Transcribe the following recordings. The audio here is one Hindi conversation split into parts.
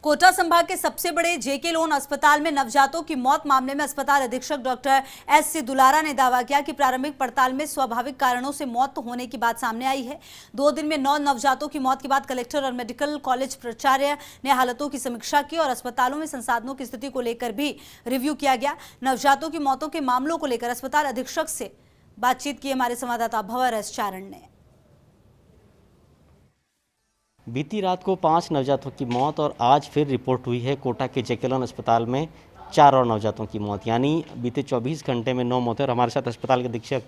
कोटा संभाग के सबसे बड़े जेके लोन अस्पताल में नवजातों की मौत मामले में अस्पताल अधीक्षक डॉक्टर एस सी दुलारा ने दावा किया कि प्रारंभिक पड़ताल में स्वाभाविक कारणों से मौत होने की बात सामने आई है। 2 दिन में 9 नवजातों की मौत के बाद कलेक्टर और मेडिकल कॉलेज प्राचार्य ने हालतों की समीक्षा की और अस्पतालों में संसाधनों की स्थिति को लेकर भी रिव्यू किया गया। नवजातों की मौतों के मामलों को लेकर अस्पताल अधीक्षक से बातचीत की हमारे संवाददाता भंवर एस चारण ने। बीती रात को 5 नवजातों की मौत और आज फिर रिपोर्ट हुई है कोटा के जेके लोन अस्पताल में 4 और नवजातों की मौत, यानी बीते 24 घंटे में 9 मौतें। और हमारे साथ अस्पताल के अधीक्षक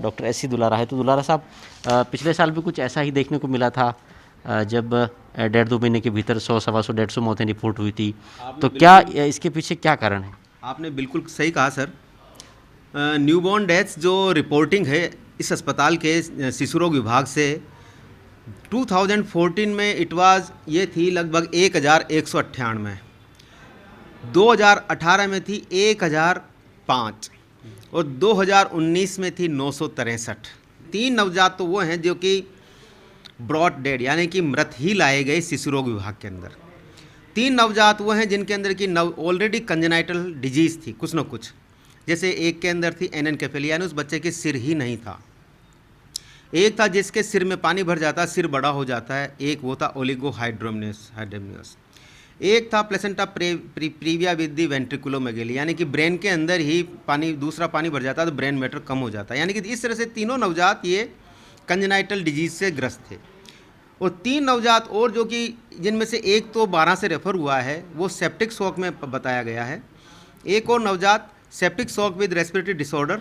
डॉक्टर एस सी दुलारा है। तो दुलारा साहब, पिछले साल भी कुछ ऐसा ही देखने को मिला था जब 1.5-2 महीने के भीतर 100-125-150 मौतें रिपोर्ट हुई थी, तो क्या इसके पीछे क्या कारण है? आपने बिल्कुल सही कहा सर। न्यूबॉर्न डेथ्स जो रिपोर्टिंग है इस अस्पताल के शिशु रोग विभाग से 2014 में ये थी लगभग 1198, 2018 में थी 1005 और 2019 में थी 963। 3 नवजात तो वो हैं जो कि ब्रॉड डेड यानी कि मृत ही लाए गए शिशु रोग विभाग के अंदर। 3 नवजात वो हैं जिनके अंदर की ऑलरेडी कंजेनाइटल डिजीज़ थी कुछ न कुछ, जैसे एक के अंदर थी एनेनकेफेलिया यानी उस बच्चे के सिर ही नहीं था। एक था जिसके सिर में पानी भर जाता है, सिर बड़ा हो जाता है। एक वो था ओलिगोहाइड्रोमियस। एक था प्लेसेंटा प्रीविया विद दी वेंट्रिकुलोमेगेली यानी कि ब्रेन के अंदर ही दूसरा पानी भर जाता है तो ब्रेन मैटर कम हो जाता है। यानी कि इस तरह से तीनों नवजात ये कंजेनाइटल डिजीज़ से ग्रस्त थे। और 3 नवजात और जो कि जिनमें से एक तो 12 से रेफर हुआ है, वो सेप्टिक शॉक में बताया गया है। एक और नवजात septic shock with respiratory disorder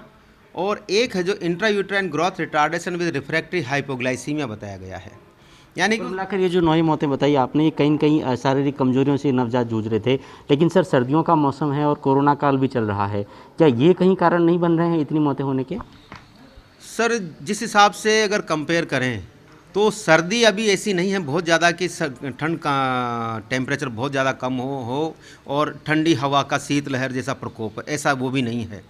और एक है जो intrauterine growth retardation with refractory hypoglycaemia बताया गया है। यानी कि मिलाकर ये जो 9 मौतें बताई आपने, ये कहीं न कहीं शारीरिक कमजोरियों से नवजात जूझ रहे थे। लेकिन सर, सर्दियों का मौसम है और कोरोना काल भी चल रहा है, क्या ये कहीं कारण नहीं बन रहे हैं इतनी मौतें होने के? सर, जिस हिसाब से अगर कंपेयर करें तो सर्दी अभी ऐसी नहीं है बहुत ज़्यादा कि ठंड का टेम्परेचर बहुत ज़्यादा कम हो और ठंडी हवा का शीतलहर जैसा प्रकोप, ऐसा वो भी नहीं है।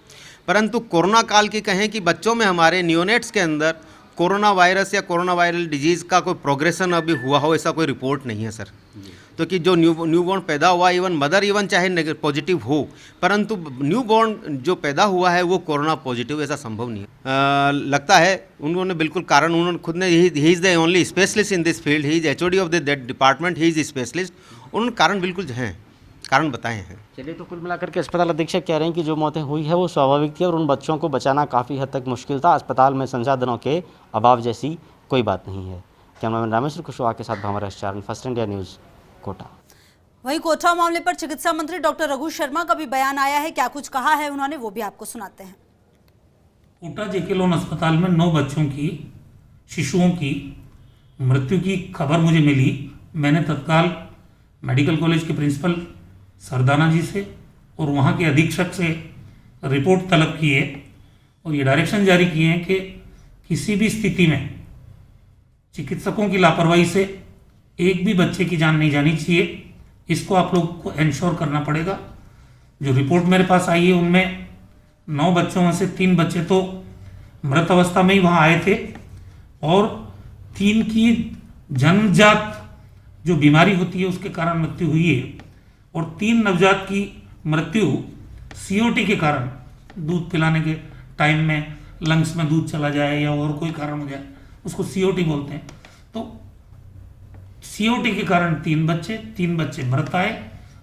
परंतु कोरोना काल की कहें कि बच्चों में हमारे नियोनेट्स के अंदर कोरोना वायरस या कोरोना वायरल डिजीज़ का कोई प्रोग्रेशन अभी हुआ हो ऐसा कोई रिपोर्ट नहीं है सर। तो कि जो न्यूबॉर्न पैदा हुआ, इवन मदर चाहे पॉजिटिव हो, परंतु न्यूबॉर्न जो पैदा हुआ है वो कोरोना पॉजिटिव ऐसा संभव नहीं है। लगता है उन्होंने बिल्कुल कारण, उन्होंने खुद ने he is the only specialist in this field, he is HOD of that department, he is specialist. उन्होंने कारण बिल्कुल हैं, कारण बताए हैं। चलिए, तो कुल मिलाकर के अस्पताल अधीक्षक कह रहे हैं कि जो मौतें हुई है वो स्वाभाविक थी और उन बच्चों को बचाना काफ़ी हद तक मुश्किल था। अस्पताल में संसाधनों के अभाव जैसी कोई बात नहीं है। कैमरामैन रामेश्वर कुशवाहा के साथ भंवर एस चारण, फर्स्ट इंडिया न्यूज़, कोटा। वहीं कोटा मामले पर चिकित्सा मंत्री डॉक्टर रघु शर्मा का भी बयान आया है। क्या कुछ कहा है उन्होंने, वो भी आपको सुनाते हैं। कोटा जेके लोन अस्पताल में 9 बच्चों की, शिशुओं की मृत्यु की खबर मुझे मिली। मैंने तत्काल मेडिकल कॉलेज के प्रिंसिपल सरदाना जी से और वहाँ के अधीक्षक से रिपोर्ट तलब की है और ये डायरेक्शन जारी किए हैं कि किसी भी स्थिति में चिकित्सकों की लापरवाही से एक भी बच्चे की जान नहीं जानी चाहिए। इसको आप लोग को इंश्योर करना पड़ेगा। जो रिपोर्ट मेरे पास आई है उनमें 9 बच्चों में से 3 बच्चे तो मृत अवस्था में ही वहाँ आए थे और 3 की जन्मजात जो बीमारी होती है उसके कारण मृत्यु हुई है और 3 नवजात की मृत्यु COT के कारण, दूध पिलाने के टाइम में लंग्स में दूध चला जाए या और कोई कारण हो जाए, उसको COT बोलते हैं। तो COT के कारण 3 बच्चे मृत आए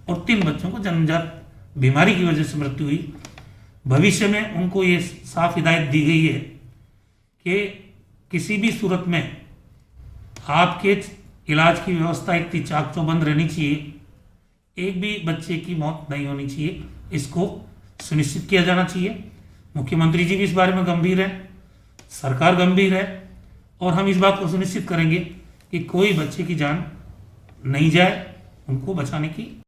और 3 बच्चों को जन्मजात बीमारी की वजह से मृत्यु हुई। भविष्य में उनको ये साफ हिदायत दी गई है कि किसी भी सूरत में आपके इलाज की व्यवस्था इतनी चाक चौबंद रहनी चाहिए, एक भी बच्चे की मौत नहीं होनी चाहिए, इसको सुनिश्चित किया जाना चाहिए। मुख्यमंत्री जी भी इस बारे में गंभीर है, सरकार गंभीर है और हम इस बात को सुनिश्चित करेंगे कि कोई बच्चे की जान नहीं जाए, उनको बचाने की